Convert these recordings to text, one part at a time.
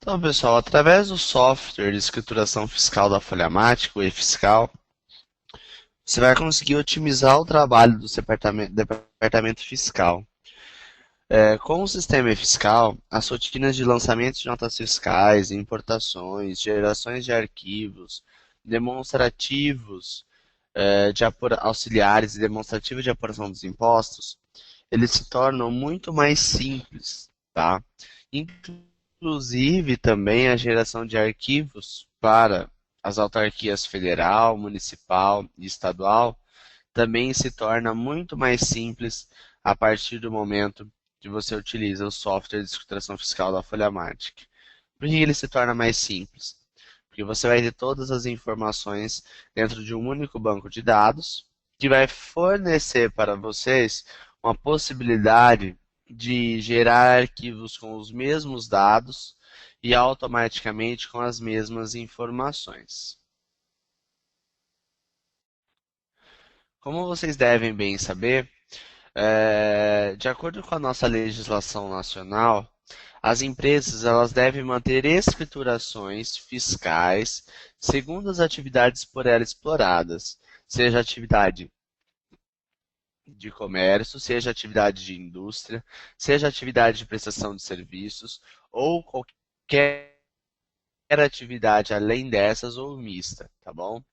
Então, pessoal, através do software de escrituração fiscal da Folhamática, o eFiscal, você vai conseguir otimizar o trabalho do departamento fiscal. Com o sistema eFiscal, as rotinas de lançamento de notas fiscais, importações, gerações de arquivos, demonstrativos auxiliares e demonstrativos de apuração dos impostos, eles se tornam muito mais simples, tá? Inclusive também a geração de arquivos para as autarquias federal, municipal e estadual também se torna muito mais simples a partir do momento que você utiliza o software de escrituração fiscal da Folhamática. Por que ele se torna mais simples? Porque você vai ter todas as informações dentro de um único banco de dados, que vai fornecer para vocês uma possibilidade de gerar arquivos com os mesmos dados e automaticamente com as mesmas informações. Como vocês devem bem saber, de acordo com a nossa legislação nacional, as empresas elas devem manter escriturações fiscais segundo as atividades por ela exploradas, seja atividade de comércio, seja atividade de indústria, seja atividade de prestação de serviços ou qualquer atividade além dessas ou mista, tá bom?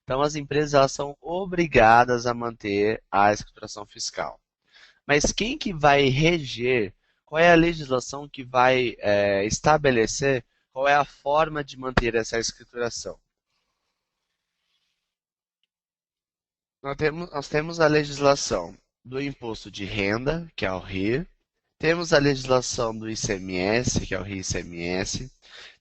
Então as empresas elas são obrigadas a manter a escrituração fiscal. Mas quem que vai reger? Qual é a legislação que vai estabelecer qual é a forma de manter essa escrituração? Nós temos a legislação do imposto de renda, que é o RIR, temos a legislação do ICMS, que é o RICMS,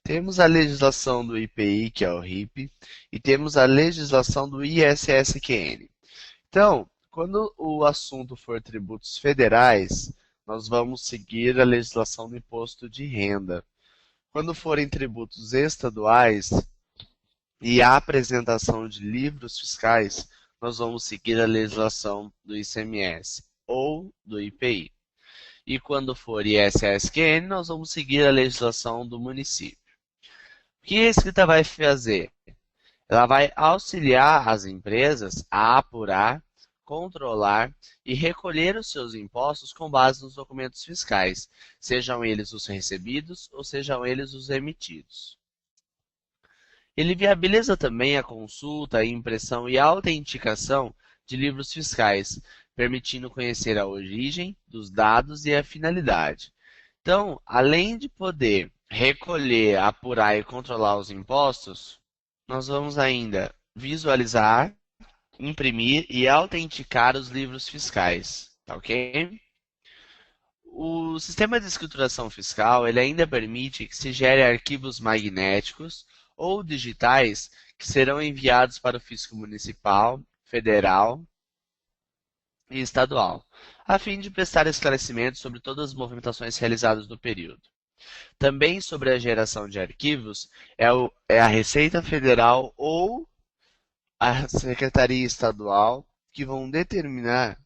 temos a legislação do IPI, que é o RIP, e temos a legislação do ISSQN. Então, quando o assunto for tributos federais, nós vamos seguir a legislação do imposto de renda. Quando forem tributos estaduais e a apresentação de livros fiscais, nós vamos seguir a legislação do ICMS ou do IPI. E quando for ISSQN, nós vamos seguir a legislação do município. O que a escrita vai fazer? Ela vai auxiliar as empresas a apurar, controlar e recolher os seus impostos com base nos documentos fiscais, sejam eles os recebidos ou sejam eles os emitidos. Ele viabiliza também a consulta, a impressão e a autenticação de livros fiscais, permitindo conhecer a origem dos dados e a finalidade. Então, além de poder recolher, apurar e controlar os impostos, nós vamos ainda visualizar, imprimir e autenticar os livros fiscais, tá ok? O sistema de escrituração fiscal ele ainda permite que se gere arquivos magnéticos ou digitais que serão enviados para o fisco municipal, federal e estadual, a fim de prestar esclarecimentos sobre todas as movimentações realizadas no período. Também sobre a geração de arquivos é a Receita Federal ou a Secretaria Estadual que vão determinar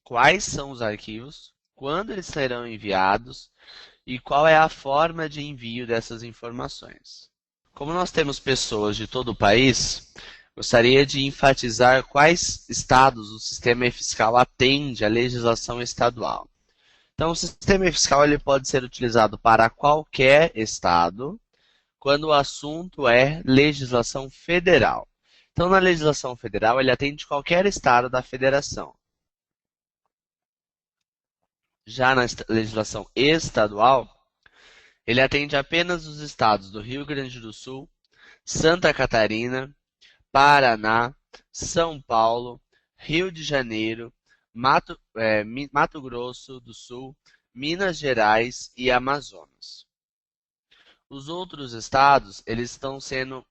quais são os arquivos, quando eles serão enviados e qual é a forma de envio dessas informações. Como nós temos pessoas de todo o país, gostaria de enfatizar quais estados o sistema fiscal atende à legislação estadual. Então, o sistema fiscal ele pode ser utilizado para qualquer estado, quando o assunto é legislação federal. Então, na legislação federal, ele atende qualquer estado da federação. Já na legislação estadual, ele atende apenas os estados do Rio Grande do Sul, Santa Catarina, Paraná, São Paulo, Rio de Janeiro, Mato Grosso do Sul, Minas Gerais e Amazonas. Os outros estados eles estão sendo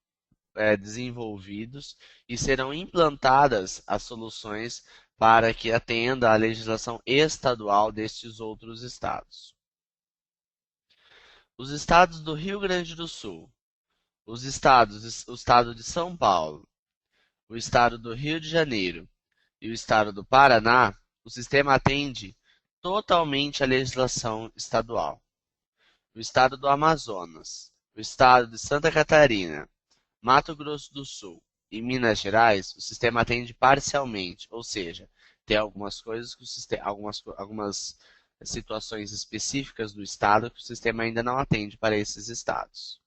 desenvolvidos e serão implantadas as soluções para que atenda à legislação estadual destes outros estados. Os estados do Rio Grande do Sul, o estado de São Paulo, o estado do Rio de Janeiro e o estado do Paraná, o sistema atende totalmente à legislação estadual. O estado do Amazonas, o estado de Santa Catarina, Mato Grosso do Sul e Minas Gerais, o sistema atende parcialmente, ou seja, tem algumas coisas que algumas situações específicas do estado que o sistema ainda não atende para esses estados.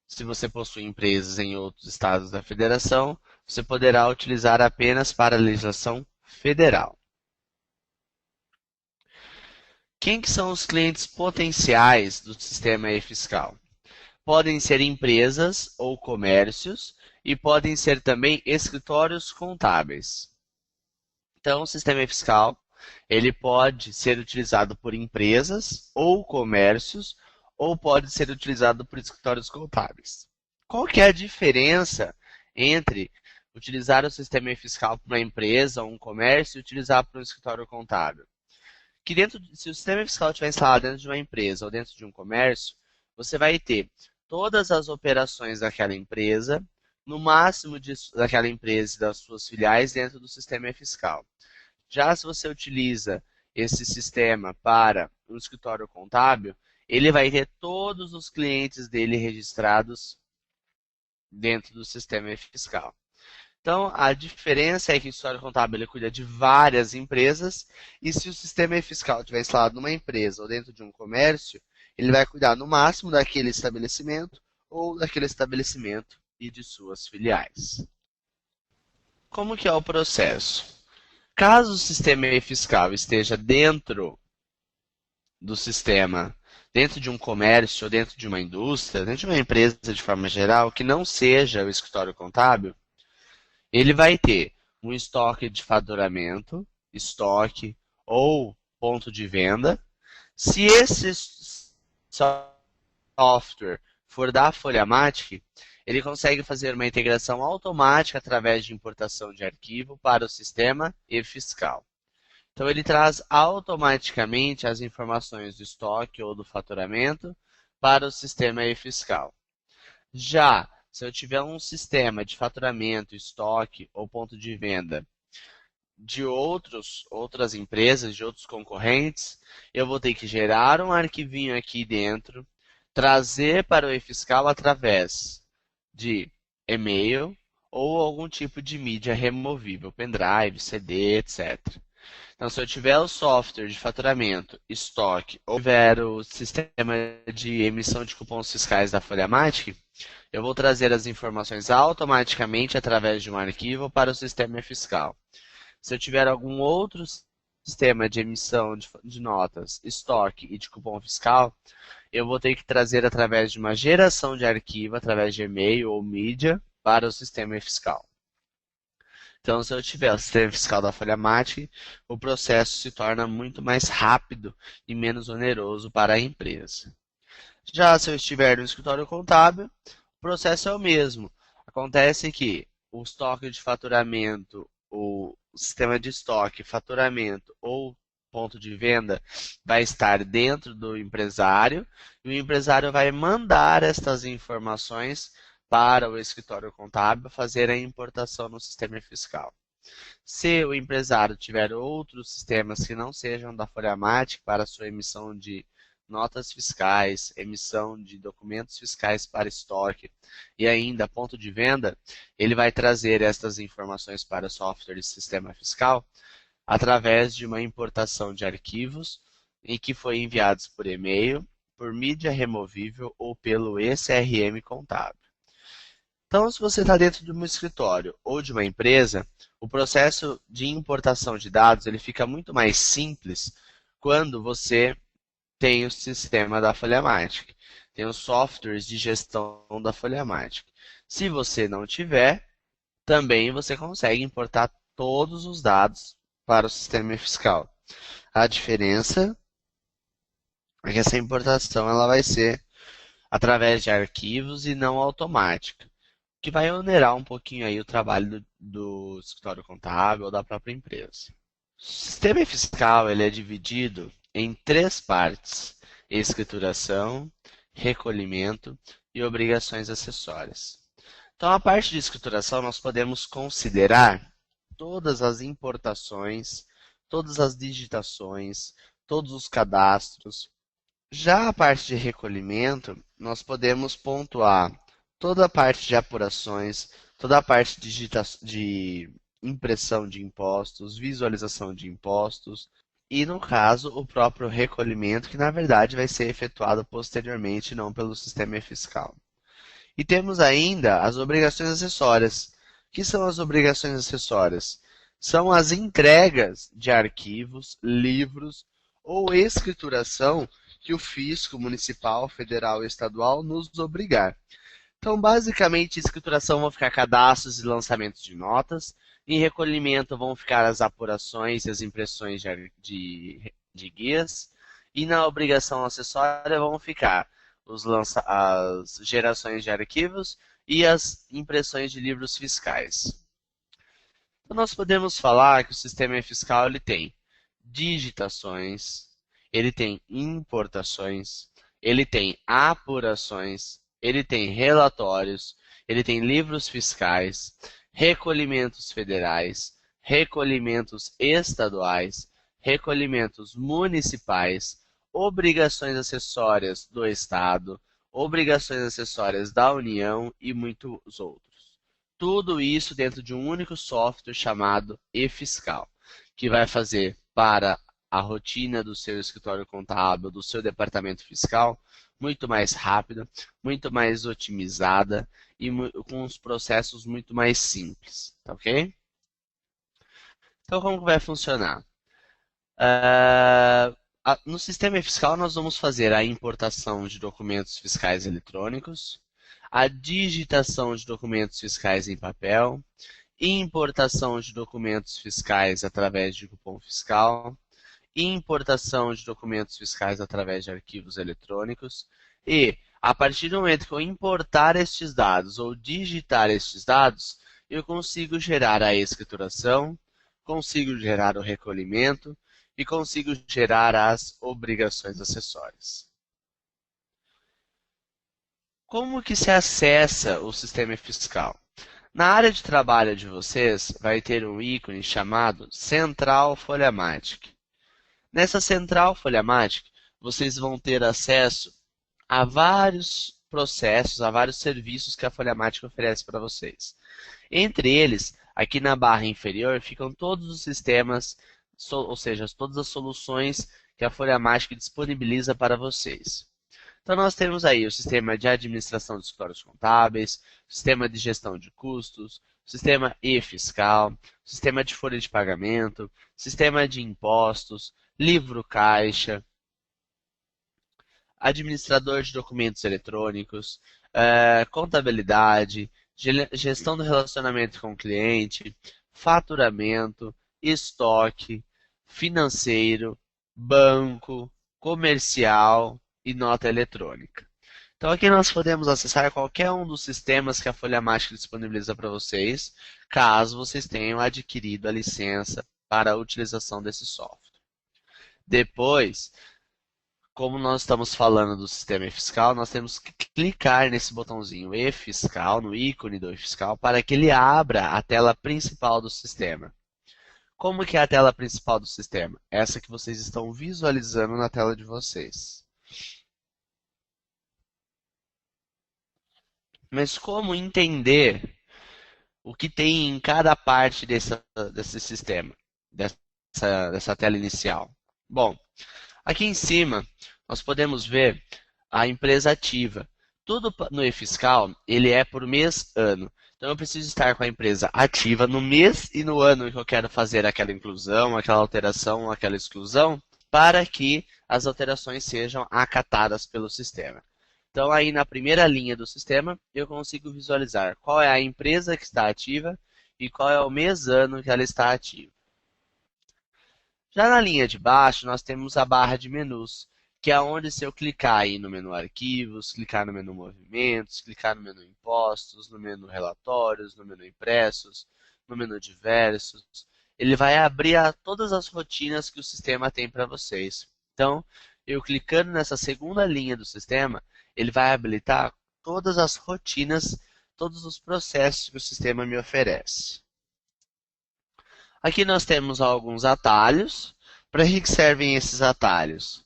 Se você possui empresas em outros estados da federação, você poderá utilizar apenas para a legislação federal. Quem que são os clientes potenciais do sistema e-fiscal? Podem ser empresas ou comércios e podem ser também escritórios contábeis. Então, o sistema e-fiscal ele pode ser utilizado por empresas ou comércios ou pode ser utilizado por escritórios contábeis. Qual que é a diferença entre utilizar o sistema e-fiscal para uma empresa ou um comércio e utilizar para um escritório contábil? Que se o sistema fiscal estiver instalado dentro de uma empresa ou dentro de um comércio, você vai ter todas as operações daquela empresa, no máximo daquela empresa e das suas filiais dentro do sistema fiscal. Já se você utiliza esse sistema para um escritório contábil, ele vai ter todos os clientes dele registrados dentro do sistema fiscal. Então, a diferença é que o escritório contábil ele cuida de várias empresas e se o sistema fiscal estiver instalado numa empresa ou dentro de um comércio, ele vai cuidar no máximo daquele estabelecimento ou daquele estabelecimento e de suas filiais. Como que é o processo? Caso o sistema fiscal esteja dentro do sistema, dentro de um comércio ou dentro de uma indústria, dentro de uma empresa de forma geral, que não seja o escritório contábil, ele vai ter um estoque de faturamento, estoque ou ponto de venda. Se esse software for da Folhamatic, ele consegue fazer uma integração automática através de importação de arquivo para o sistema e-fiscal. Então, ele traz automaticamente as informações do estoque ou do faturamento para o sistema e-fiscal. Já se eu tiver um sistema de faturamento, estoque ou ponto de venda de outras empresas, de outros concorrentes, eu vou ter que gerar um arquivinho aqui dentro, trazer para o e-fiscal através de e-mail ou algum tipo de mídia removível, pendrive, CD, etc. Então, se eu tiver o software de faturamento, estoque, ou tiver o sistema de emissão de cupons fiscais da Folhamatic, eu vou trazer as informações automaticamente através de um arquivo para o sistema fiscal. Se eu tiver algum outro sistema de emissão de notas, estoque e de cupom fiscal, eu vou ter que trazer através de uma geração de arquivo, através de e-mail ou mídia, para o sistema fiscal. Então, se eu tiver o sistema fiscal da Folhamatic, o processo se torna muito mais rápido e menos oneroso para a empresa. Já se eu estiver no escritório contábil, o processo é o mesmo. Acontece que o estoque de faturamento, o sistema de estoque, faturamento ou ponto de venda vai estar dentro do empresário e o empresário vai mandar estas informações para o escritório contábil fazer a importação no sistema fiscal. Se o empresário tiver outros sistemas que não sejam da Folhamatic para sua emissão de notas fiscais, emissão de documentos fiscais para estoque e ainda ponto de venda, ele vai trazer estas informações para o software de sistema fiscal através de uma importação de arquivos em que foi enviados por e-mail, por mídia removível ou pelo ECRM contábil. Então, se você está dentro de um escritório ou de uma empresa, o processo de importação de dados ele fica muito mais simples quando você tem o sistema da Folhamatic, tem os softwares de gestão da Folhamatic. Se você não tiver, também você consegue importar todos os dados para o sistema fiscal. A diferença é que essa importação ela vai ser através de arquivos e não automática, que vai onerar um pouquinho aí o trabalho do escritório contábil ou da própria empresa. O sistema fiscal ele é dividido em 3 partes: escrituração, recolhimento e obrigações acessórias. Então, a parte de escrituração nós podemos considerar todas as importações, todas as digitações, todos os cadastros, Já a parte de recolhimento, nós podemos pontuar toda a parte de apurações, toda a parte de impressão de impostos, visualização de impostos e, no caso, o próprio recolhimento, que na verdade vai ser efetuado posteriormente, não pelo sistema fiscal. E temos ainda as obrigações acessórias. O que são as obrigações acessórias? São as entregas de arquivos, livros ou escrituração que o fisco municipal, federal e estadual nos obrigar. Então, basicamente, escrituração vão ficar cadastros e lançamentos de notas, em recolhimento vão ficar as apurações e as impressões de guias, e na obrigação acessória vão ficar as gerações de arquivos e as impressões de livros fiscais. Então, nós podemos falar que o sistema fiscal ele tem digitações, ele tem importações, ele tem apurações, ele tem relatórios, ele tem livros fiscais, recolhimentos federais, recolhimentos estaduais, recolhimentos municipais, obrigações acessórias do Estado, obrigações acessórias da União e muitos outros. Tudo isso dentro de um único software chamado eFiscal, que vai fazer para a rotina do seu escritório contábil, do seu departamento fiscal, muito mais rápida, muito mais otimizada e com os processos muito mais simples, tá ok? Então, como que vai funcionar? No sistema fiscal, nós vamos fazer a importação de documentos fiscais eletrônicos, a digitação de documentos fiscais em papel, importação de documentos fiscais através de cupom fiscal, importação de documentos fiscais através de arquivos eletrônicos e, a partir do momento que eu importar estes dados ou digitar estes dados, eu consigo gerar a escrituração, consigo gerar o recolhimento e consigo gerar as obrigações acessórias. Como que se acessa o sistema fiscal? Na área de trabalho de vocês, vai ter um ícone chamado Central Folhamatic. Nessa Central Folhamatic, vocês vão ter acesso a vários processos, a vários serviços que a Folhamatic oferece para vocês. Entre eles, aqui na barra inferior, ficam todos os sistemas, ou seja, todas as soluções que a Folhamatic disponibiliza para vocês. Então, nós temos aí o sistema de administração de escritórios contábeis, sistema de gestão de custos, sistema e-fiscal, sistema de folha de pagamento, sistema de impostos, livro caixa, administrador de documentos eletrônicos, contabilidade, gestão do relacionamento com o cliente, faturamento, estoque, financeiro, banco, comercial e nota eletrônica. Então aqui nós podemos acessar qualquer um dos sistemas que a Folhamática disponibiliza para vocês, caso vocês tenham adquirido a licença para a utilização desse software. Depois, como nós estamos falando do sistema e-fiscal, nós temos que clicar nesse botãozinho e-fiscal, no ícone do e-fiscal, para que ele abra a tela principal do sistema. Como que é a tela principal do sistema? Essa que vocês estão visualizando na tela de vocês. Mas como entender o que tem em cada parte desse sistema, dessa tela inicial? Bom, aqui em cima nós podemos ver a empresa ativa. Tudo no e-fiscal ele é por mês, ano. Então eu preciso estar com a empresa ativa no mês e no ano que eu quero fazer aquela inclusão, aquela alteração, aquela exclusão, para que as alterações sejam acatadas pelo sistema. Então aí na primeira linha do sistema eu consigo visualizar qual é a empresa que está ativa e qual é o mês, ano que ela está ativa. Já na linha de baixo nós temos a barra de menus, que é onde se eu clicar aí no menu arquivos, clicar no menu movimentos, clicar no menu impostos, no menu relatórios, no menu impressos, no menu diversos, ele vai abrir todas as rotinas que o sistema tem para vocês. Então, eu clicando nessa segunda linha do sistema, ele vai habilitar todas as rotinas, todos os processos que o sistema me oferece. Aqui nós temos alguns atalhos. Para que servem esses atalhos?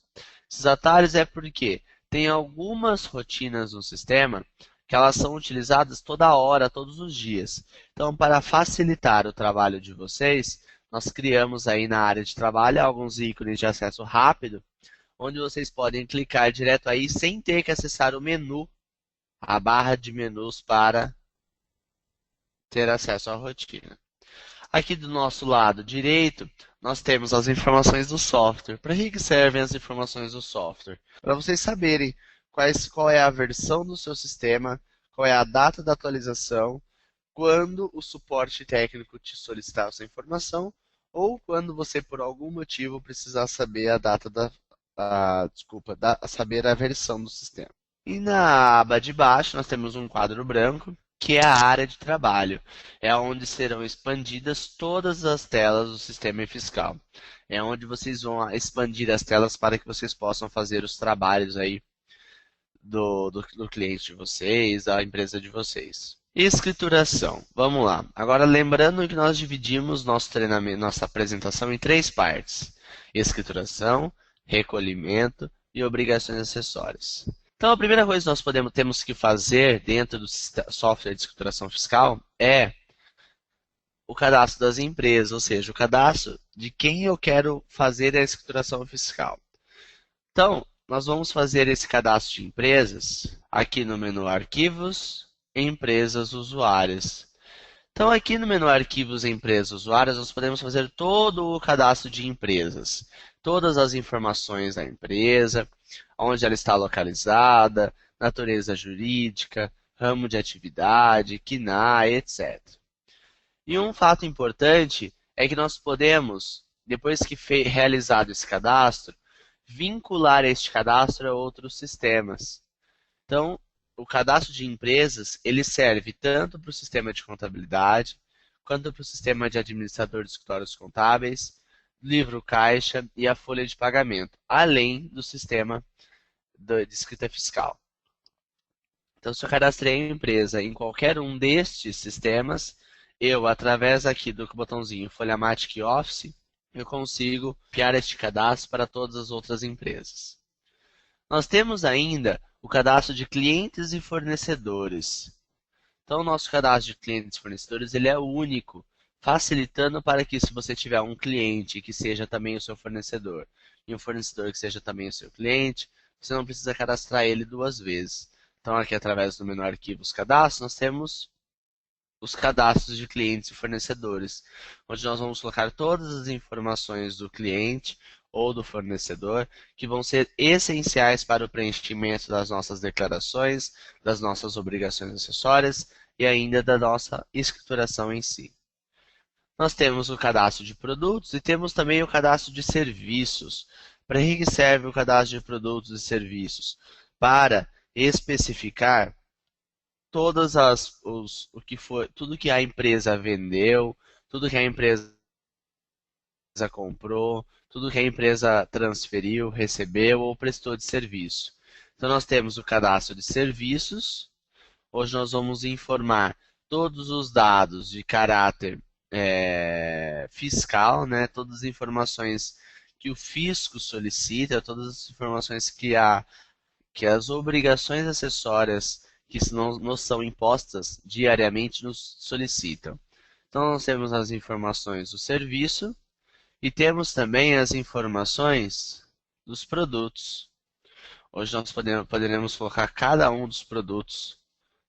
Esses atalhos é porque tem algumas rotinas no sistema que elas são utilizadas toda hora, todos os dias. Então, para facilitar o trabalho de vocês, nós criamos aí na área de trabalho alguns ícones de acesso rápido, onde vocês podem clicar direto aí sem ter que acessar o menu, a barra de menus para ter acesso à rotina. Aqui do nosso lado direito, nós temos as informações do software. Para que servem as informações do software? Para vocês saberem qual é a versão do seu sistema, qual é a data da atualização, quando o suporte técnico te solicitar essa informação, ou quando você, por algum motivo, precisar saber a data saber a versão do sistema. E na aba de baixo, nós temos um quadro branco, que é a área de trabalho. É onde serão expandidas todas as telas do sistema fiscal. É onde vocês vão expandir as telas para que vocês possam fazer os trabalhos aí do cliente de vocês, da empresa de vocês. Escrituração. Vamos lá. Agora lembrando que nós dividimos nosso treinamento, nossa apresentação em 3 partes: escrituração, recolhimento e obrigações acessórias. Então, a primeira coisa que nós temos que fazer dentro do software de escrituração fiscal é o cadastro das empresas, ou seja, o cadastro de quem eu quero fazer a escrituração fiscal. Então, nós vamos fazer esse cadastro de empresas aqui no menu Arquivos, Empresas Usuárias. Então, aqui no menu Arquivos, Empresas Usuárias, nós podemos fazer todo o cadastro de empresas. Todas as informações da empresa, onde ela está localizada, natureza jurídica, ramo de atividade, CNAE, etc. E um fato importante é que nós podemos, depois que realizado esse cadastro, vincular este cadastro a outros sistemas. Então, o cadastro de empresas, ele serve tanto para o sistema de contabilidade, quanto para o sistema de administrador de escritórios contábeis, livro caixa e a folha de pagamento, além do sistema de escrita fiscal. Então, se eu cadastrei a empresa em qualquer um destes sistemas, eu, através aqui do botãozinho Folhamatic Office, eu consigo enviar este cadastro para todas as outras empresas. Nós temos ainda o cadastro de clientes e fornecedores. Então, o nosso cadastro de clientes e fornecedores ele é único, facilitando para que, se você tiver um cliente que seja também o seu fornecedor e um fornecedor que seja também o seu cliente, você não precisa cadastrar ele 2 vezes. Então, aqui através do menu Arquivos Cadastros, nós temos os cadastros de clientes e fornecedores, onde nós vamos colocar todas as informações do cliente ou do fornecedor, que vão ser essenciais para o preenchimento das nossas declarações, das nossas obrigações acessórias e ainda da nossa escrituração em si. Nós temos o cadastro de produtos e temos também o cadastro de serviços. Para que serve o cadastro de produtos e serviços? Para especificar tudo que a empresa vendeu, tudo que a empresa comprou, tudo que a empresa transferiu, recebeu ou prestou de serviço. Então, nós temos o cadastro de serviços. Hoje nós vamos informar todos os dados de caráter fiscal, né? Todas as informações que o fisco solicita, todas as informações que as obrigações acessórias que nos são impostas diariamente nos solicitam. Então, nós temos as informações do serviço e temos também as informações dos produtos. Hoje nós poderemos colocar cada um dos produtos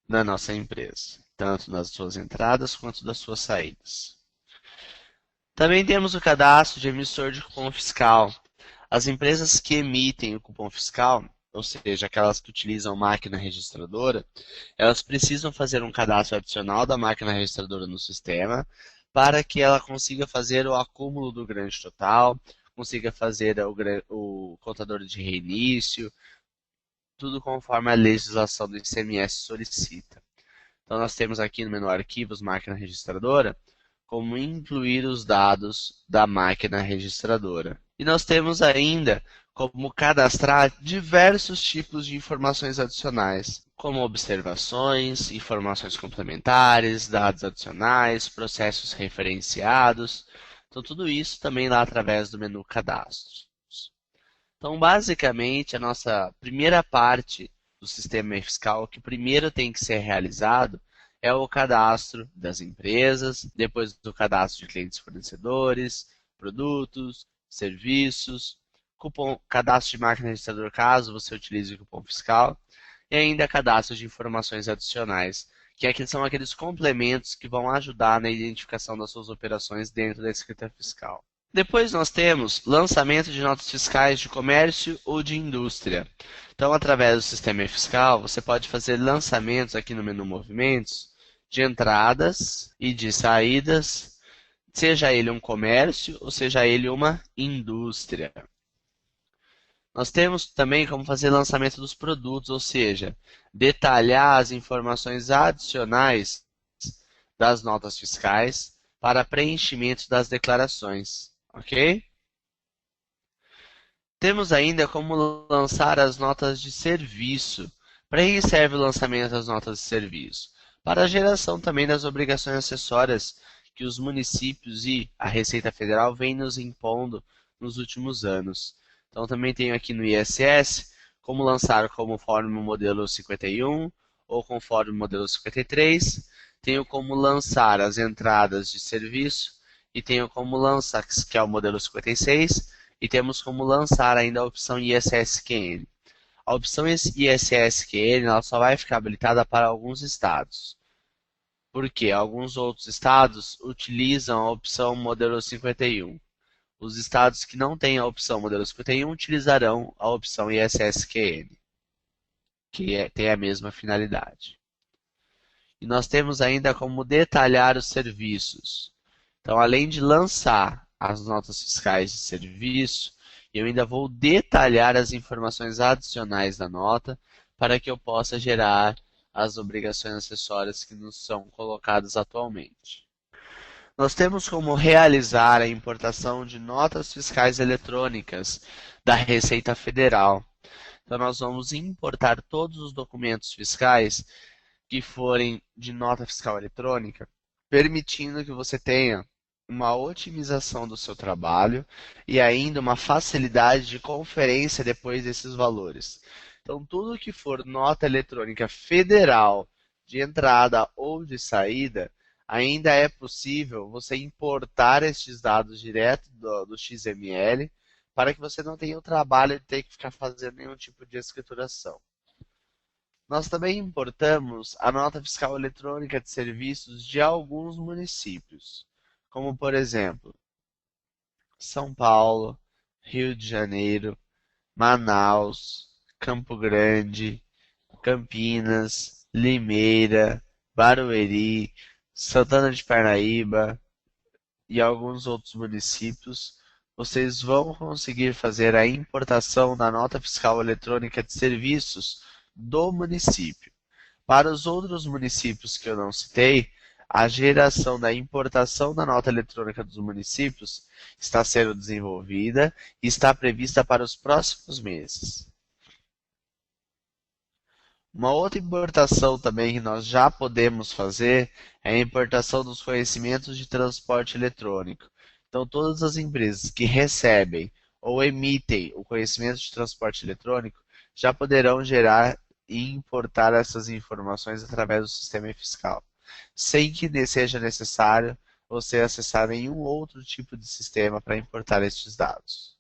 da nossa empresa, tanto das suas entradas quanto das suas saídas. Também temos o cadastro de emissor de cupom fiscal. As empresas que emitem o cupom fiscal, ou seja, aquelas que utilizam máquina registradora, elas precisam fazer um cadastro adicional da máquina registradora no sistema para que ela consiga fazer o acúmulo do grande total, consiga fazer o contador de reinício, tudo conforme a legislação do ICMS solicita. Então, nós temos aqui no menu Arquivos, Máquina Registradora, como incluir os dados da máquina registradora. E nós temos ainda como cadastrar diversos tipos de informações adicionais, como observações, informações complementares, dados adicionais, processos referenciados. Então, tudo isso também lá através do menu Cadastros. Então, basicamente, a nossa primeira parte do sistema fiscal, que primeiro tem que ser realizado, é o cadastro das empresas, depois do cadastro de clientes fornecedores, produtos, serviços, cadastro de máquina registrador caso você utilize o cupom fiscal, e ainda cadastro de informações adicionais, que são aqueles complementos que vão ajudar na identificação das suas operações dentro da escrita fiscal. Depois nós temos lançamento de notas fiscais de comércio ou de indústria. Então, através do sistema fiscal, você pode fazer lançamentos aqui no menu Movimentos de entradas e de saídas, seja ele um comércio ou seja ele uma indústria. Nós temos também como fazer lançamento dos produtos, ou seja, detalhar as informações adicionais das notas fiscais para preenchimento das declarações, ok? Temos ainda como lançar as notas de serviço. Para que serve o lançamento das notas de serviço? Para a geração também das obrigações acessórias que os municípios e a Receita Federal vêm nos impondo nos últimos anos. Então também tenho aqui no ISS como lançar conforme o modelo 51 ou conforme o modelo 53. Tenho como lançar as entradas de serviço e tenho como lançar, que é o modelo 56, e temos como lançar ainda a opção ISSQN. A opção ISSQN ela só vai ficar habilitada para alguns estados, porque alguns outros estados utilizam a opção modelo 51. Os estados que não têm a opção modelo 51 utilizarão a opção ISSQN, que tem a mesma finalidade. E nós temos ainda como detalhar os serviços. Então, além de lançar as notas fiscais de serviço, eu ainda vou detalhar as informações adicionais da nota para que eu possa gerar as obrigações acessórias que nos são colocadas atualmente. Nós temos como realizar a importação de notas fiscais eletrônicas da Receita Federal. Então, nós vamos importar todos os documentos fiscais que forem de nota fiscal eletrônica, permitindo que você tenha uma otimização do seu trabalho e ainda uma facilidade de conferência depois desses valores. Então, tudo que for nota eletrônica federal de entrada ou de saída, ainda é possível você importar estes dados direto do XML para que você não tenha o trabalho de ter que ficar fazendo nenhum tipo de escrituração. Nós também importamos a nota fiscal eletrônica de serviços de alguns municípios, como por exemplo, São Paulo, Rio de Janeiro, Manaus, Campo Grande, Campinas, Limeira, Barueri, Santana de Parnaíba e alguns outros municípios. Vocês vão conseguir fazer a importação da nota fiscal eletrônica de serviços do município. Para os outros municípios que eu não citei, a geração da importação da nota eletrônica dos municípios está sendo desenvolvida e está prevista para os próximos meses. Uma outra importação também que nós já podemos fazer é a importação dos conhecimentos de transporte eletrônico. Então, todas as empresas que recebem ou emitem o conhecimento de transporte eletrônico já poderão gerar e importar essas informações através do sistema fiscal, sem que seja necessário você acessar nenhum outro tipo de sistema para importar estes dados.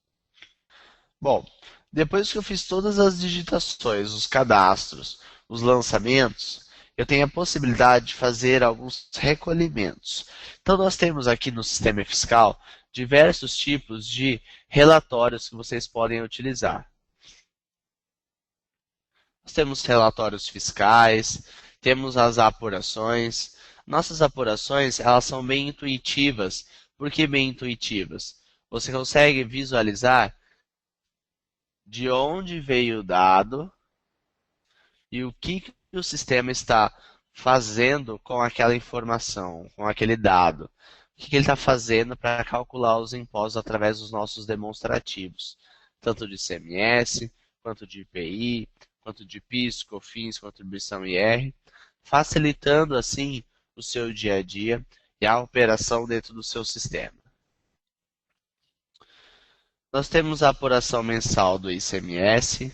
Bom, depois que eu fiz todas as digitações, os cadastros, os lançamentos, eu tenho a possibilidade de fazer alguns recolhimentos. Então, nós temos aqui no sistema fiscal diversos tipos de relatórios que vocês podem utilizar. Nós temos relatórios fiscais, temos as apurações. Nossas apurações, elas são bem intuitivas. Por que bem intuitivas? Você consegue visualizar de onde veio o dado e o que o sistema está fazendo com aquela informação, com aquele dado. O que ele está fazendo para calcular os impostos através dos nossos demonstrativos, tanto de ICMS, quanto de IPI, quanto de PIS, COFINS, contribuição IR, facilitando assim o seu dia a dia e a operação dentro do seu sistema. Nós temos a apuração mensal do ICMS,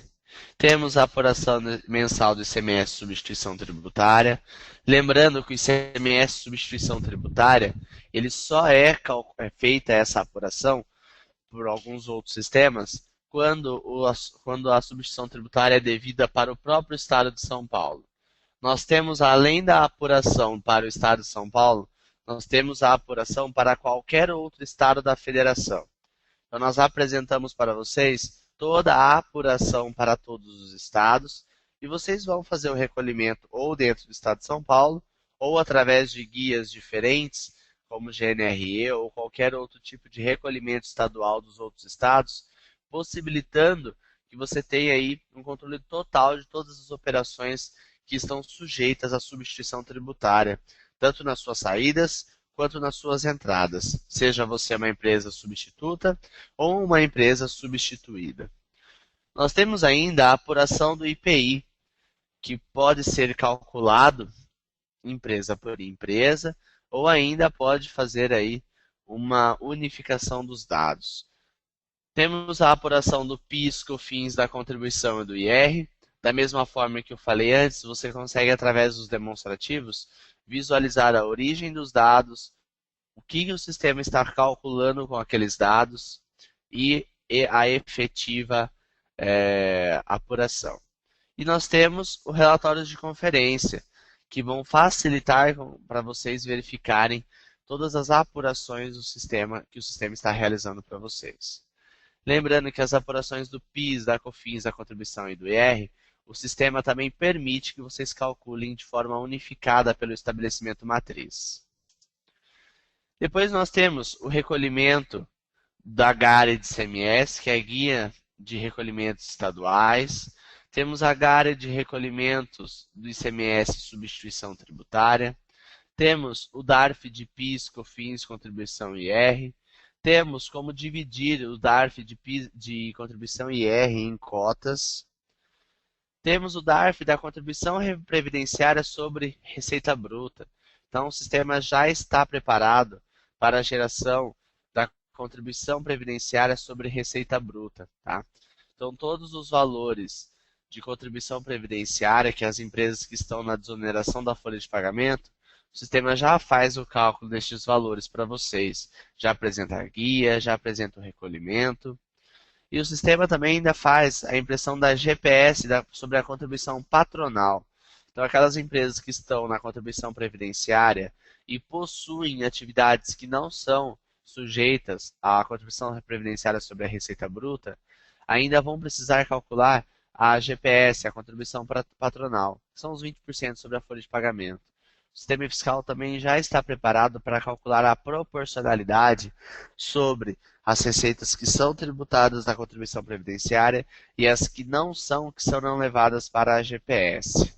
temos a apuração mensal do ICMS substituição tributária. Lembrando que o ICMS substituição tributária, ele só é feita essa apuração por alguns outros sistemas quando a substituição tributária é devida para o próprio Estado de São Paulo. Nós temos, além da apuração para o Estado de São Paulo, nós temos a apuração para qualquer outro Estado da Federação. Então, nós apresentamos para vocês toda a apuração para todos os estados e vocês vão fazer o recolhimento ou dentro do Estado de São Paulo ou através de guias diferentes, como GNRE ou qualquer outro tipo de recolhimento estadual dos outros estados, possibilitando que você tenha aí um controle total de todas as operações que estão sujeitas à substituição tributária, tanto nas suas saídas quanto nas suas entradas, seja você uma empresa substituta ou uma empresa substituída. Nós temos ainda a apuração do IPI, que pode ser calculado empresa por empresa, ou ainda pode fazer aí uma unificação dos dados. Temos a apuração do PIS, COFINS, da contribuição e do IR. Da mesma forma que eu falei antes, você consegue, através dos demonstrativos, visualizar a origem dos dados, o que o sistema está calculando com aqueles dados e a efetiva apuração. E nós temos o relatório de conferência, que vão facilitar para vocês verificarem todas as apurações do sistema que o sistema está realizando para vocês. Lembrando que as apurações do PIS, da COFINS, da contribuição e do IR, o sistema também permite que vocês calculem de forma unificada pelo estabelecimento matriz. Depois nós temos o recolhimento da GARE de ICMS, que é a Guia de Recolhimentos Estaduais. Temos a GARE de Recolhimentos do ICMS Substituição Tributária. Temos o DARF de PIS, COFINS, Contribuição e IR. Temos como dividir o DARF de Contribuição e IR em cotas. Temos o DARF da Contribuição Previdenciária sobre Receita Bruta. Então, o sistema já está preparado para a geração da contribuição previdenciária sobre receita bruta. Tá? Então, todos os valores de contribuição previdenciária que as empresas que estão na desoneração da folha de pagamento, o sistema já faz o cálculo destes valores para vocês. Já apresenta a guia, já apresenta o recolhimento. E o sistema também ainda faz a impressão da GPS sobre a contribuição patronal. Então, aquelas empresas que estão na contribuição previdenciária e possuem atividades que não são sujeitas à contribuição previdenciária sobre a receita bruta, ainda vão precisar calcular a GPS, a contribuição patronal, que são os 20% sobre a folha de pagamento. O sistema fiscal também já está preparado para calcular a proporcionalidade sobre as receitas que são tributadas na contribuição previdenciária e as que não são, que serão levadas para a GPS.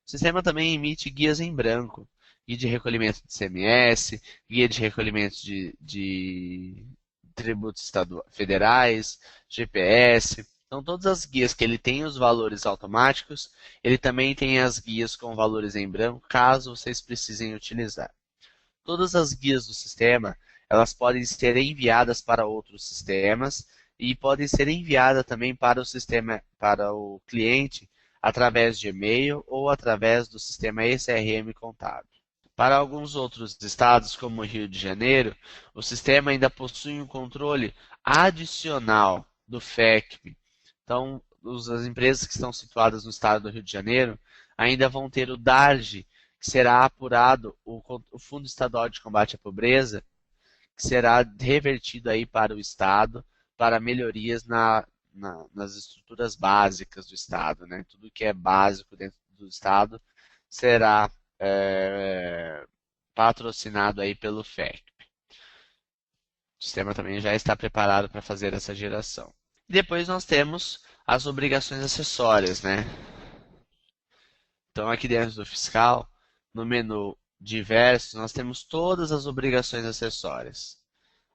O sistema também emite guias em branco, guia de recolhimento de ICMS, guia de recolhimento de tributos federais, GPS. Então, todas as guias que ele tem os valores automáticos, ele também tem as guias com valores em branco, caso vocês precisem utilizar. Todas as guias do sistema, elas podem ser enviadas para outros sistemas e podem ser enviadas também para o sistema, para o cliente, através de e-mail ou através do sistema ECRM contábil. Para alguns outros estados, como o Rio de Janeiro, o sistema ainda possui um controle adicional do FECP. Então, as empresas que estão situadas no estado do Rio de Janeiro ainda vão ter o DARG, que será apurado, o Fundo Estadual de Combate à Pobreza, que será revertido aí para o estado, para melhorias nas estruturas básicas do estado. Né? Tudo que é básico dentro do estado será patrocinado aí pelo FECP. O sistema também já está preparado para fazer essa geração. E depois nós temos as obrigações acessórias, né? Então aqui dentro do fiscal, no menu diversos, nós temos todas as obrigações acessórias.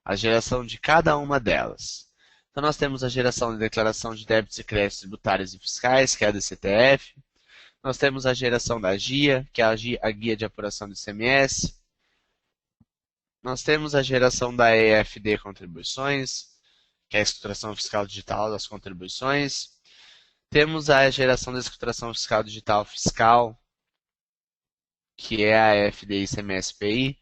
A geração de cada uma delas. Então nós temos a geração de declaração de débitos e créditos tributários e fiscais, que é a DCTF. Nós temos a geração da GIA, que é a Guia de Apuração do ICMS. Nós temos a geração da EFD Contribuições, que é a escrituração fiscal digital das contribuições. Temos a geração da escrituração fiscal digital fiscal, que é a EFD ICMS-PI.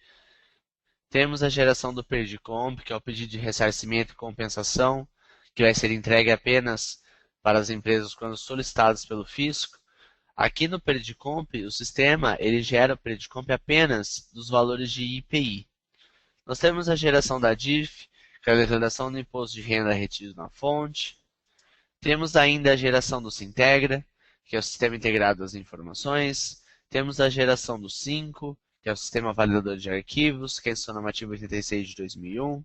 Temos a geração do PERDICOMP, que é o pedido de ressarcimento e compensação, que vai ser entregue apenas para as empresas quando solicitadas pelo fisco. Aqui no PERDICOMP, o sistema ele gera o PERDICOMP apenas dos valores de IPI. Nós temos a geração da DIF, que é a declaração do imposto de renda retido na fonte. Temos ainda a geração do Sintegra, que é o Sistema Integrado das Informações. Temos a geração do 5, que é o Sistema Validador de Arquivos, que é a Instrução Normativa 86 de 2001.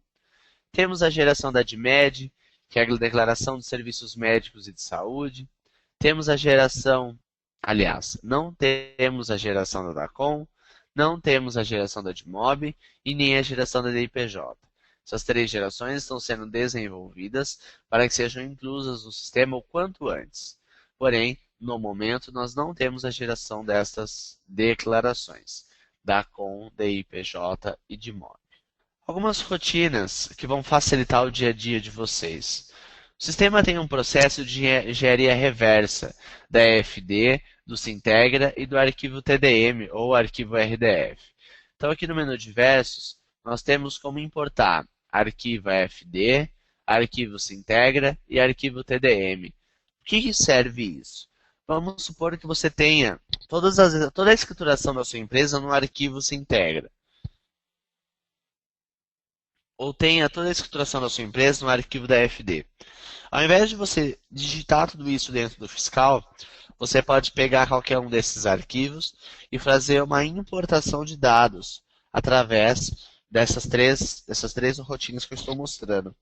Temos a geração da DMED, que é a Declaração de Serviços Médicos e de Saúde. Temos a geração, aliás, não temos a geração da DACOM, não temos a geração da DMOB e nem a geração da DIPJ. Essas três gerações estão sendo desenvolvidas para que sejam inclusas no sistema o quanto antes. Porém, no momento, nós não temos a geração dessas declarações, DACOM, DIPJ e DMOB. Algumas rotinas que vão facilitar o dia a dia de vocês. O sistema tem um processo de engenharia reversa da EFD, do Sintegra e do arquivo TDM ou arquivo RDF. Então, aqui no menu Diversos, nós temos como importar arquivo EFD, arquivo Sintegra e arquivo TDM. O que serve isso? Vamos supor que você tenha toda a escrituração da sua empresa no arquivo Sintegra. Ou tenha toda a escrituração da sua empresa no arquivo da EFD. Ao invés de você digitar tudo isso dentro do fiscal, você pode pegar qualquer um desses arquivos e fazer uma importação de dados através dessas três rotinas que eu estou mostrando.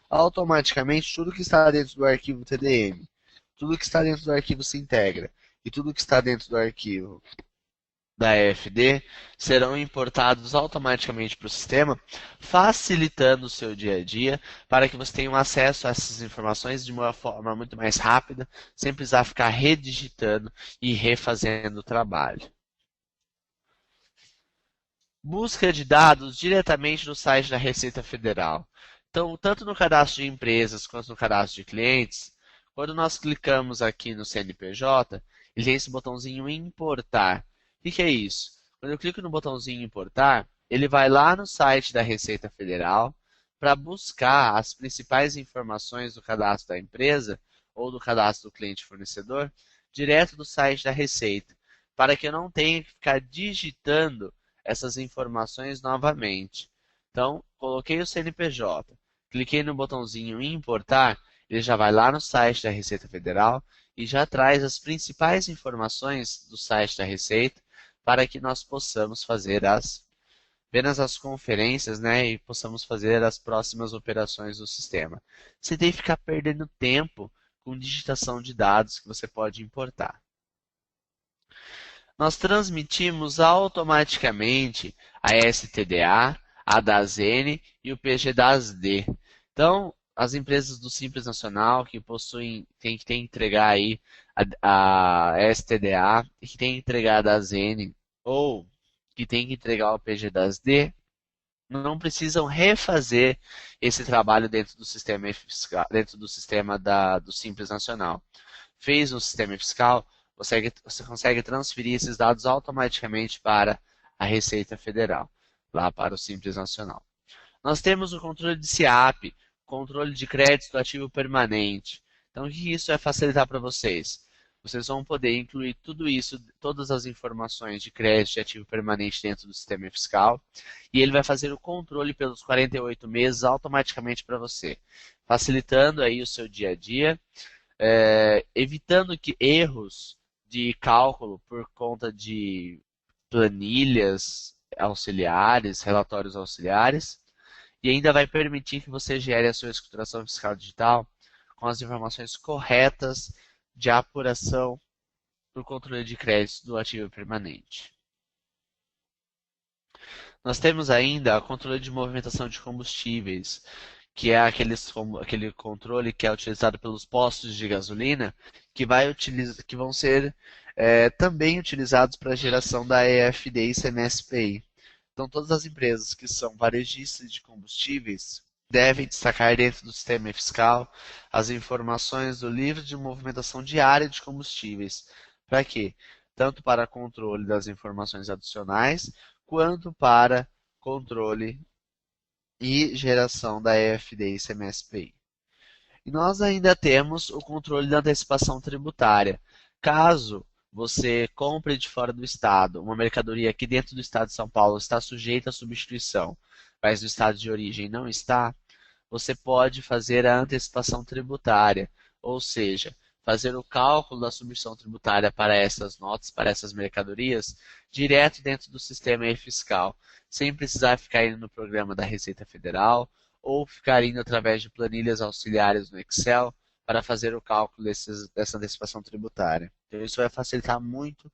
Automaticamente, tudo que está dentro do arquivo TDM, tudo que está dentro do arquivo Sintegra e tudo que está dentro do arquivo da EFD serão importados automaticamente para o sistema, facilitando o seu dia a dia para que você tenha acesso a essas informações de uma forma muito mais rápida, sem precisar ficar redigitando e refazendo o trabalho. Busca de dados diretamente no site da Receita Federal. Então, tanto no cadastro de empresas quanto no cadastro de clientes, quando nós clicamos aqui no CNPJ, ele tem esse botãozinho importar. O que é isso? Quando eu clico no botãozinho importar, ele vai lá no site da Receita Federal para buscar as principais informações do cadastro da empresa ou do cadastro do cliente fornecedor direto do site da Receita, para que eu não tenha que ficar digitando essas informações novamente. Então, coloquei o CNPJ, cliquei no botãozinho importar, ele já vai lá no site da Receita Federal e já traz as principais informações do site da Receita para que nós possamos fazer apenas as conferências, né, e possamos fazer as próximas operações do sistema. Sem ter que ficar perdendo tempo com digitação de dados que você pode importar. Nós transmitimos automaticamente a STDA, a DASN e o PGDAS-D. Então, as empresas do Simples Nacional que possuem, têm que entregar aí a STDA e que tem que entregar a DASN ou que tem que entregar o PGDAS-D, não precisam refazer esse trabalho dentro do sistema fiscal, dentro do sistema do Simples Nacional. Fez no sistema fiscal, você consegue transferir esses dados automaticamente para a Receita Federal, lá para o Simples Nacional. Nós temos o controle de SIAP, controle de crédito do ativo permanente. Então, o que isso vai facilitar para vocês? Vocês vão poder incluir tudo isso, todas as informações de crédito e ativo permanente dentro do sistema fiscal, e ele vai fazer o controle pelos 48 meses automaticamente para você, facilitando aí o seu dia a dia, evitando que erros de cálculo por conta de planilhas auxiliares, relatórios auxiliares, e ainda vai permitir que você gere a sua escrituração fiscal digital com as informações corretas de apuração do controle de crédito do ativo permanente. Nós temos ainda o controle de movimentação de combustíveis, que é aquele controle que é utilizado pelos postos de gasolina, que vão ser também utilizados para a geração da EFD e CMS-PI. Então, todas as empresas que são varejistas de combustíveis devem destacar dentro do sistema fiscal as informações do livro de movimentação diária de combustíveis. Para quê? Tanto para controle das informações adicionais, quanto para controle e geração da EFD e ICMS-PI. E nós ainda temos o controle da antecipação tributária. Caso você compre de fora do estado uma mercadoria que dentro do estado de São Paulo está sujeita à substituição, mas no estado de origem não está, você pode fazer a antecipação tributária, ou seja, fazer o cálculo da substituição tributária para essas notas, para essas mercadorias, direto dentro do sistema e-fiscal, sem precisar ficar indo no programa da Receita Federal ou ficar indo através de planilhas auxiliares no Excel para fazer o cálculo dessa antecipação tributária. Então, isso vai facilitar muito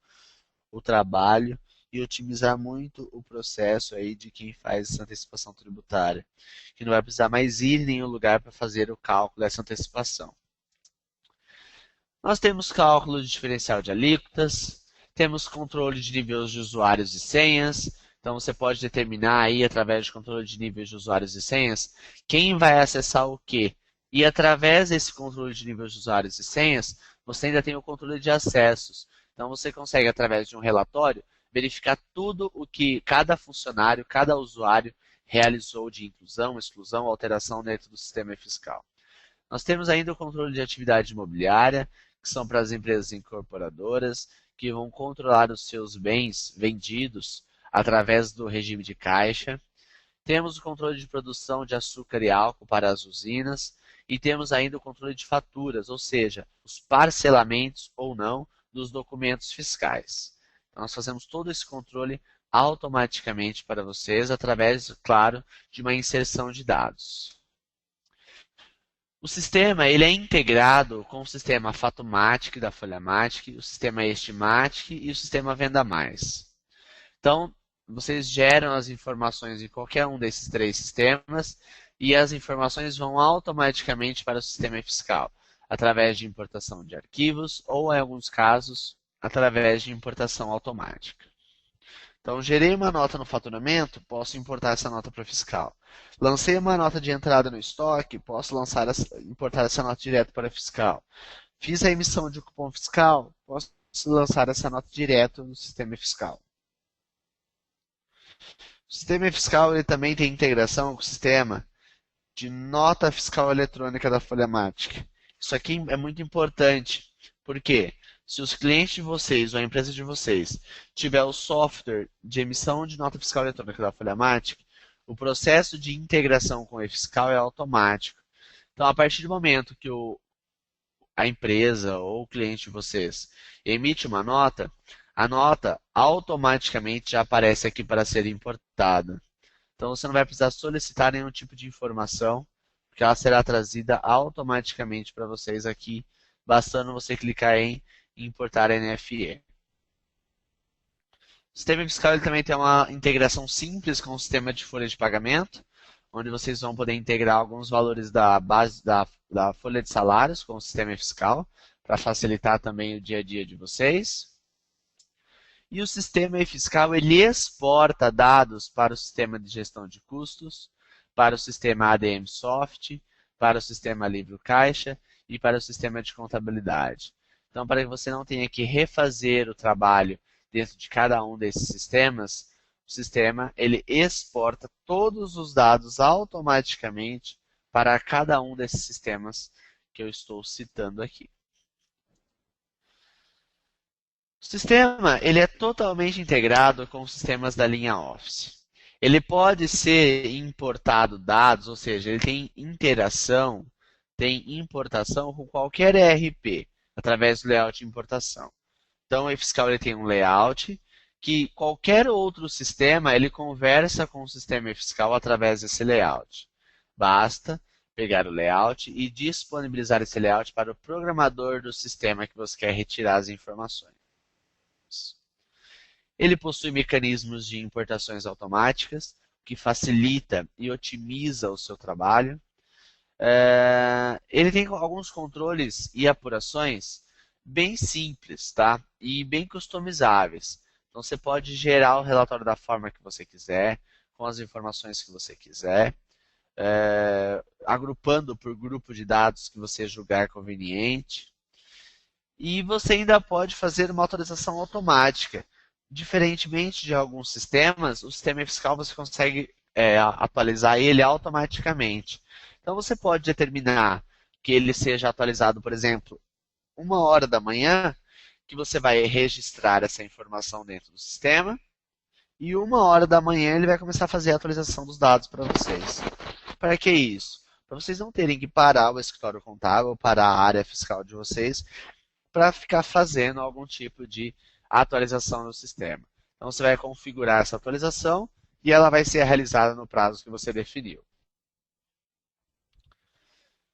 o trabalho e otimizar muito o processo aí de quem faz essa antecipação tributária, que não vai precisar mais ir em nenhum lugar para fazer o cálculo dessa antecipação. Nós temos cálculo de diferencial de alíquotas, temos controle de níveis de usuários e senhas, então você pode determinar aí através de controle de níveis de usuários e senhas quem vai acessar o quê. E através desse controle de níveis de usuários e senhas, você ainda tem o controle de acessos. Então você consegue através de um relatório verificar tudo o que cada funcionário, cada usuário realizou de inclusão, exclusão, alteração dentro do sistema fiscal. Nós temos ainda o controle de atividade imobiliária, que são para as empresas incorporadoras, que vão controlar os seus bens vendidos através do regime de caixa. Temos o controle de produção de açúcar e álcool para as usinas. E temos ainda o controle de faturas, ou seja, os parcelamentos ou não dos documentos fiscais. Então, nós fazemos todo esse controle automaticamente para vocês, através, claro, de uma inserção de dados. O sistema ele é integrado com o sistema Fatomatic da Folhamatic, o sistema Estimatic e o sistema Venda Mais. Então, vocês geram as informações em qualquer um desses três sistemas e as informações vão automaticamente para o sistema fiscal, através de importação de arquivos ou, em alguns casos, através de importação automática. Então, gerei uma nota no faturamento, posso importar essa nota para o fiscal. Lancei uma nota de entrada no estoque, posso importar essa nota direto para o fiscal. Fiz a emissão de cupom fiscal, posso lançar essa nota direto no sistema fiscal. O sistema fiscal ele também tem integração com o sistema de nota fiscal eletrônica da Folhamatic. Isso aqui é muito importante, porque se os clientes de vocês ou a empresa de vocês tiver o software de emissão de nota fiscal eletrônica da Folhamatic, o processo de integração com o e-fiscal é automático. Então, a partir do momento que a empresa ou o cliente de vocês emite uma nota, a nota automaticamente já aparece aqui para ser importada. Então, você não vai precisar solicitar nenhum tipo de informação, porque ela será trazida automaticamente para vocês aqui, bastando você clicar em importar NFE. O sistema fiscal ele também tem uma integração simples com o sistema de folha de pagamento, onde vocês vão poder integrar alguns valores da base da folha de salários com o sistema fiscal, para facilitar também o dia a dia de vocês. E o sistema e-fiscal ele exporta dados para o sistema de gestão de custos, para o sistema ADM Soft, para o sistema Livro Caixa e para o sistema de contabilidade. Então, para que você não tenha que refazer o trabalho dentro de cada um desses sistemas, o sistema ele exporta todos os dados automaticamente para cada um desses sistemas que eu estou citando aqui. O sistema ele é totalmente integrado com os sistemas da linha Office. Ele pode ser importado dados, ou seja, ele tem interação, tem importação com qualquer ERP, através do layout de importação. Então, o e-fiscal ele tem um layout que qualquer outro sistema ele conversa com o sistema e-fiscal através desse layout. Basta pegar o layout e disponibilizar esse layout para o programador do sistema que você quer retirar as informações. Ele possui mecanismos de importações automáticas, que facilita e otimiza o seu trabalho. Ele tem alguns controles e apurações bem simples, tá? E bem customizáveis. Então você pode gerar o relatório da forma que você quiser, com as informações que você quiser, agrupando por grupo de dados que você julgar conveniente. E você ainda pode fazer uma atualização automática. Diferentemente de alguns sistemas, o sistema fiscal você consegue atualizar ele automaticamente. Então você pode determinar que ele seja atualizado, por exemplo, 1 hora da manhã, que você vai registrar essa informação dentro do sistema, e 1 hora da manhã ele vai começar a fazer a atualização dos dados para vocês. Para que isso? Para vocês não terem que parar o escritório contábil, parar a área fiscal de vocês, para ficar fazendo algum tipo de atualização no sistema. Então você vai configurar essa atualização e ela vai ser realizada no prazo que você definiu.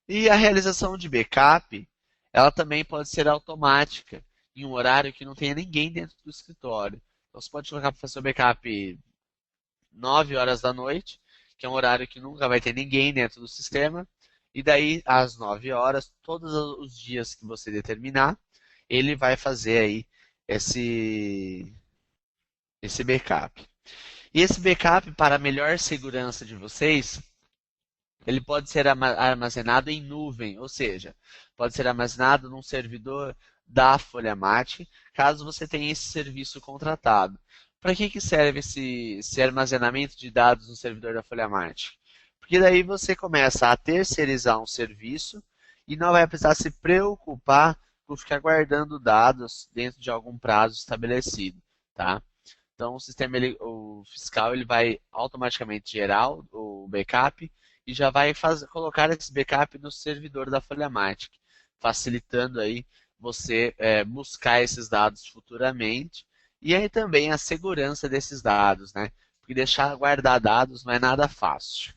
E a realização de backup, ela também pode ser automática, em um horário que não tenha ninguém dentro do escritório. Então você pode colocar para fazer o backup 9 horas da noite, que é um horário que nunca vai ter ninguém dentro do sistema, e daí às 9 horas, todos os dias que você determinar, ele vai fazer aí esse backup. E esse backup, para a melhor segurança de vocês, ele pode ser armazenado em nuvem, ou seja, pode ser armazenado num servidor da FolhaMate, caso você tenha esse serviço contratado. Para que serve esse armazenamento de dados no servidor da FolhaMate? Porque daí você começa a terceirizar um serviço e não vai precisar se preocupar com ficar guardando dados dentro de algum prazo estabelecido, tá? Então o fiscal ele vai automaticamente gerar o backup e já vai colocar esse backup no servidor da FolhaMatic, facilitando aí você buscar esses dados futuramente e aí também a segurança desses dados, né? Porque deixar guardar dados não é nada fácil.